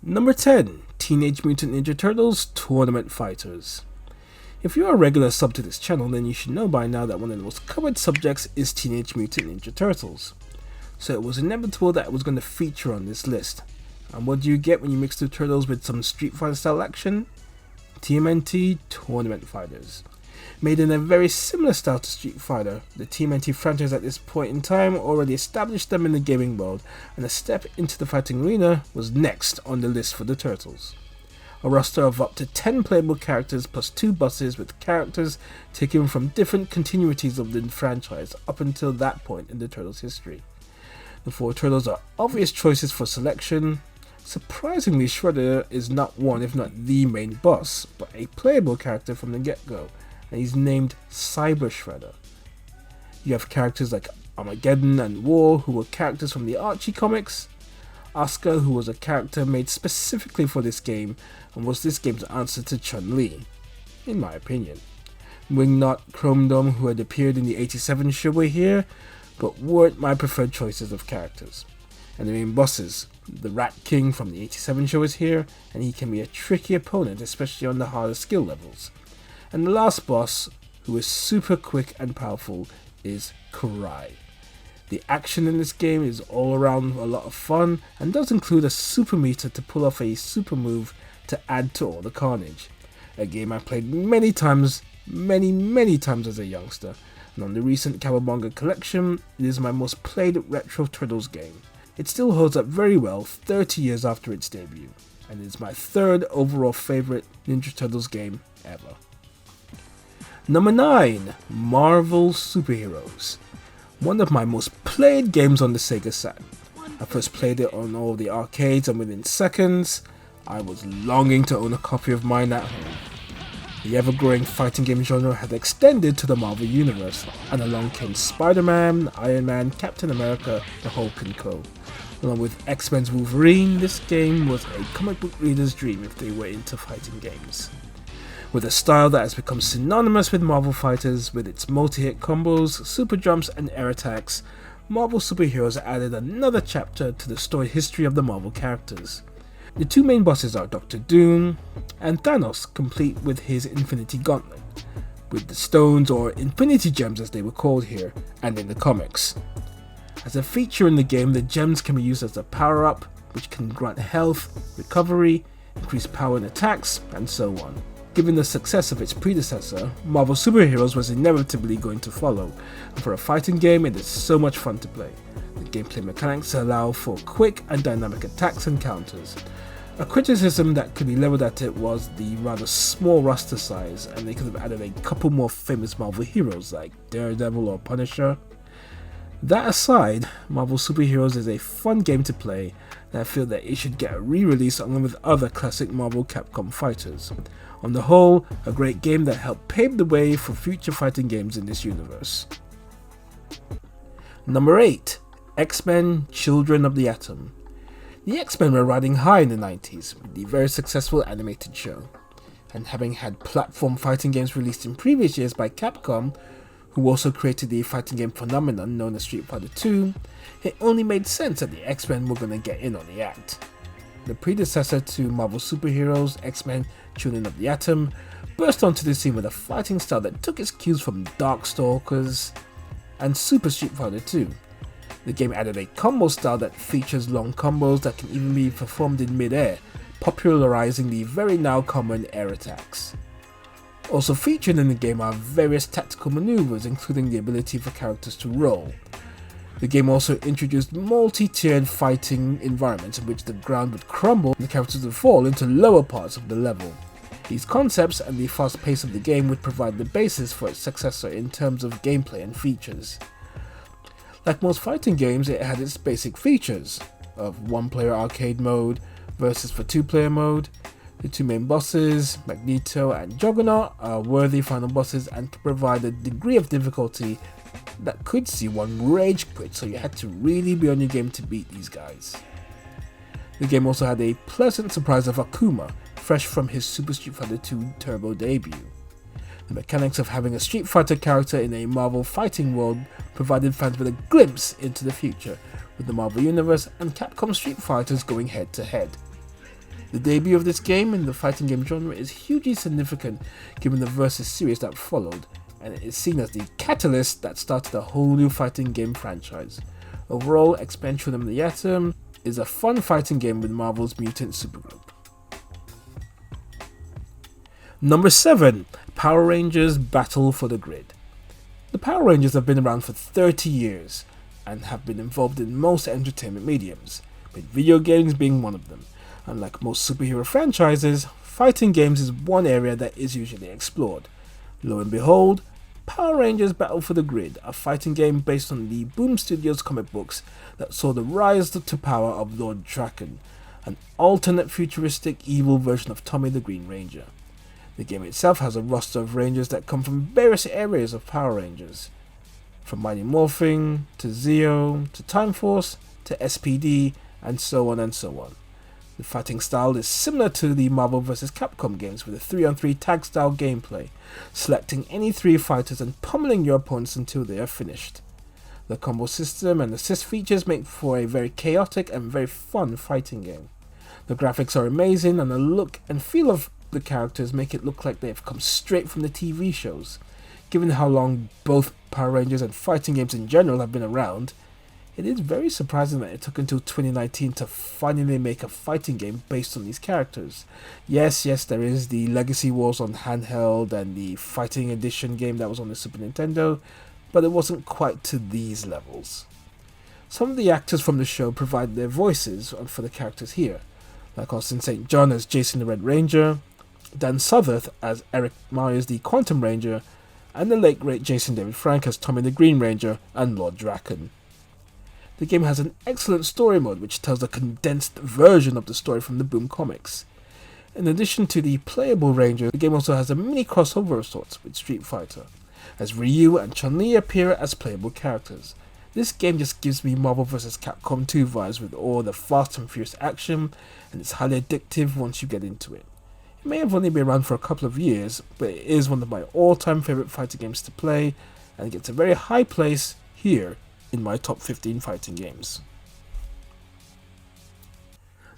Number 10. Teenage Mutant Ninja Turtles Tournament Fighters. If you're a regular sub to this channel, then you should know by now that one of the most covered subjects is Teenage Mutant Ninja Turtles. So it was inevitable that it was going to feature on this list. And what do you get when you mix the Turtles with some Street Fighter style action? TMNT Tournament Fighters. Made in a very similar style to Street Fighter, the TMNT franchise at this point in time already established them in the gaming world, and a step into the fighting arena was next on the list for the Turtles. A roster of up to 10 playable characters plus 2 buses with characters taken from different continuities of the franchise up until that point in the Turtles' history. The 4 Turtles are obvious choices for selection. Surprisingly, Shredder is not one if not the main boss, but a playable character from the get-go, and he's named Cyber Shredder. You have characters like Armageddon and War, who were characters from the Archie comics, Asuka, who was a character made specifically for this game and was this game's answer to Chun-Li, in my opinion. Wingnut, Chrome Dome, who had appeared in the 87 show, were here, but weren't my preferred choices of characters. And the main bosses, the Rat King from the 87 show is here, and he can be a tricky opponent, especially on the harder skill levels. And the last boss, who is super quick and powerful, is Karai. The action in this game is all around a lot of fun, and does include a super meter to pull off a super move to add to all the carnage. A game I played many times as a youngster, and on the recent Cowabunga collection, it is my most played retro Turtles game. It still holds up very well 30 years after its debut, and is my 3rd overall favourite Ninja Turtles game ever. Number 9. Marvel Superheroes. One of my most played games on the Sega Saturn. I first played it on all the arcades, and within seconds, I was longing to own a copy of mine at home. The ever-growing fighting game genre had extended to the Marvel Universe, and along came Spider-Man, Iron Man, Captain America, the Hulk and co. Along with X-Men's Wolverine, this game was a comic book reader's dream if they were into fighting games. With a style that has become synonymous with Marvel fighters, with its multi-hit combos, super jumps and air attacks, Marvel Superheroes added another chapter to the storied history of the Marvel characters. The 2 main bosses are Dr. Doom and Thanos, complete with his Infinity Gauntlet, with the stones or Infinity Gems as they were called here, and in the comics. As a feature in the game, the gems can be used as a power-up, which can grant health, recovery, increase power and attacks, and so on. Given the success of its predecessor, Marvel Superheroes was inevitably going to follow, and for a fighting game it is so much fun to play. The gameplay mechanics allow for quick and dynamic attacks and counters. A criticism that could be leveled at it was the rather small roster size, and they could have added a couple more famous Marvel heroes like Daredevil or Punisher. That aside, Marvel Superheroes is a fun game to play, and I feel that it should get a re-release along with other classic Marvel Capcom fighters. On the whole, a great game that helped pave the way for future fighting games in this universe. Number 8. X-Men Children of the Atom. The X-Men were riding high in the 90s with the very successful animated show, and having had platform fighting games released in previous years by Capcom, who also created the fighting game phenomenon known as Street Fighter II, it only made sense that the X-Men were going to get in on the act. The predecessor to Marvel Superheroes, X-Men Children of the Atom, burst onto the scene with a fighting style that took its cues from Darkstalkers and Super Street Fighter II. The game added a combo style that features long combos that can even be performed in mid-air, popularizing the very now common air attacks. Also featured in the game are various tactical maneuvers, including the ability for characters to roll. The game also introduced multi-tiered fighting environments in which the ground would crumble and the characters would fall into lower parts of the level. These concepts and the fast pace of the game would provide the basis for its successor in terms of gameplay and features. Like most fighting games, it had its basic features of one-player arcade mode versus for two-player mode. The 2 main bosses, Magneto and Juggernaut, are worthy final bosses and could provide a degree of difficulty that could see one rage quit, so you had to really be on your game to beat these guys. The game also had a pleasant surprise of Akuma, fresh from his Super Street Fighter II Turbo debut. The mechanics of having a Street Fighter character in a Marvel fighting world provided fans with a glimpse into the future, with the Marvel Universe and Capcom Street Fighters going head to head. The debut of this game in the fighting game genre is hugely significant given the Versus series that followed, and it is seen as the catalyst that started a whole new fighting game franchise. Overall, Expansion Mediatum is a fun fighting game with Marvel's mutant supergroup. Number 7. Power Rangers Battle for the Grid. The Power Rangers have been around for 30 years and have been involved in most entertainment mediums, with video games being one of them. Unlike most superhero franchises, fighting games is one area that is usually explored. Lo and behold, Power Rangers Battle for the Grid, a fighting game based on the Boom Studios comic books that saw the rise to power of Lord Draken, an alternate futuristic evil version of Tommy the Green Ranger. The game itself has a roster of Rangers that come from various areas of Power Rangers, from Mighty Morphin to Zeo to Time Force to SPD and so on and so on. The fighting style is similar to the Marvel vs. Capcom games with a 3-on-3 tag style gameplay, selecting any 3 fighters and pummeling your opponents until they are finished. The combo system and assist features make for a very chaotic and very fun fighting game. The graphics are amazing and the look and feel of the characters make it look like they have come straight from the TV shows. Given how long both Power Rangers and fighting games in general have been around, it is very surprising that it took until 2019 to finally make a fighting game based on these characters. Yes, there is the Legacy Wars on handheld and the Fighting Edition game that was on the Super Nintendo, but it wasn't quite to these levels. Some of the actors from the show provide their voices for the characters here, like Austin St. John as Jason the Red Ranger, Dan Southworth as Eric Myers the Quantum Ranger, and the late great Jason David Frank as Tommy the Green Ranger and Lord Draken. The game has an excellent story mode which tells a condensed version of the story from the Boom comics. In addition to the playable Ranger, the game also has a mini crossover of sorts with Street Fighter, as Ryu and Chun-Li appear as playable characters. This game just gives me Marvel vs. Capcom 2 vibes with all the fast and furious action, and it's highly addictive once you get into it. It may have only been around for a couple of years, but it is one of my all-time favourite fighting games to play, and it gets a very high place here in my top 15 fighting games.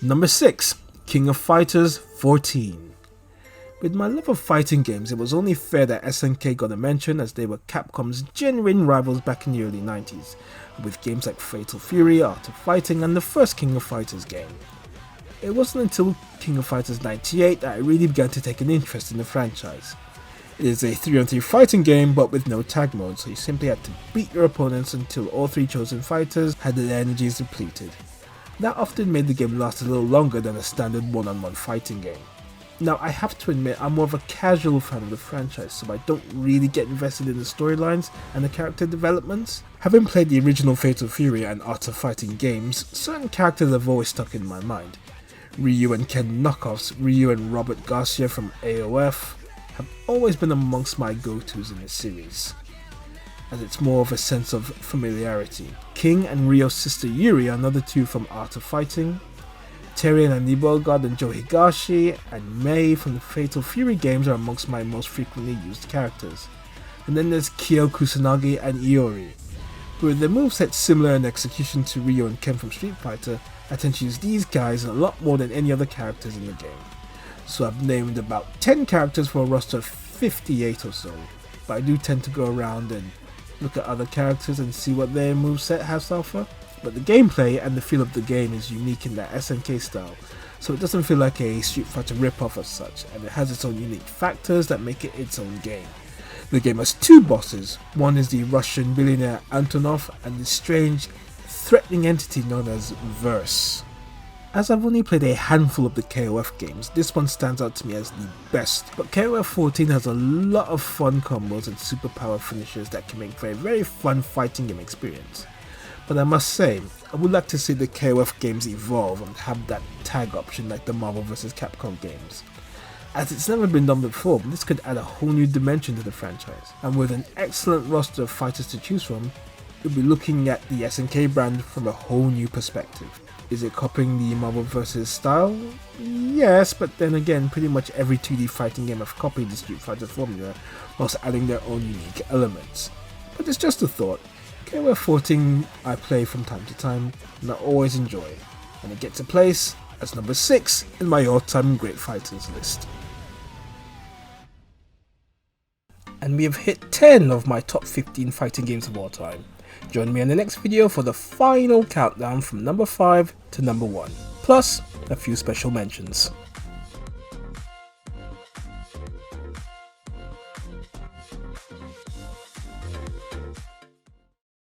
Number 6. King of Fighters 14. With my love of fighting games, it was only fair that SNK got a mention as they were Capcom's genuine rivals back in the early 90s, with games like Fatal Fury, Art of Fighting and the first King of Fighters game. It wasn't until King of Fighters 98 that I really began to take an interest in the franchise. It is a 3-on-3 fighting game but with no tag mode, so you simply had to beat your opponents until all 3 chosen fighters had their energies depleted. That often made the game last a little longer than a standard one-on-one fighting game. Now I have to admit I'm more of a casual fan of the franchise, so I don't really get invested in the storylines and the character developments. Having played the original Fatal Fury and Art of Fighting games, certain characters have always stuck in my mind. Ryu and Ken knockoffs, Ryu and Robert Garcia from AOF, have always been amongst my go-tos in this series, as it's more of a sense of familiarity. King and Ryo's sister Yuri are another 2 from Art of Fighting. Terry and Andy Bogard and Joe Higashi and Mei from the Fatal Fury games are amongst my most frequently used characters. And then there's Kyo Kusanagi and Iori. With their moveset similar in execution to Ryo and Ken from Street Fighter, I tend to use these guys a lot more than any other characters in the game. So I've named about 10 characters for a roster of 58 or so, but I do tend to go around and look at other characters and see what their moveset has to offer. But the gameplay and the feel of the game is unique in that SNK style, so it doesn't feel like a Street Fighter ripoff as such, and it has its own unique factors that make it its own game. The game has 2 bosses. One is the Russian billionaire Antonov and the strange, threatening entity known as Verse. As I've only played a handful of the KOF games, this one stands out to me as the best, but KOF 14 has a lot of fun combos and superpower finishes that can make for a very fun fighting game experience. But I must say, I would like to see the KOF games evolve and have that tag option like the Marvel vs. Capcom games. As it's never been done before, this could add a whole new dimension to the franchise, and with an excellent roster of fighters to choose from, you'll be looking at the SNK brand from a whole new perspective. Is it copying the Marvel vs. style? Yes, but then again, pretty much every 2D fighting game have copied the Street Fighter formula whilst adding their own unique elements. But it's just a thought. KOF 14 I play from time to time, and I always enjoy. When it gets a place, as number 6 in my all-time great fighters list. And we have hit 10 of my top 15 fighting games of all time. Join me in the next video for the final countdown from number 5 to number 1, plus a few special mentions.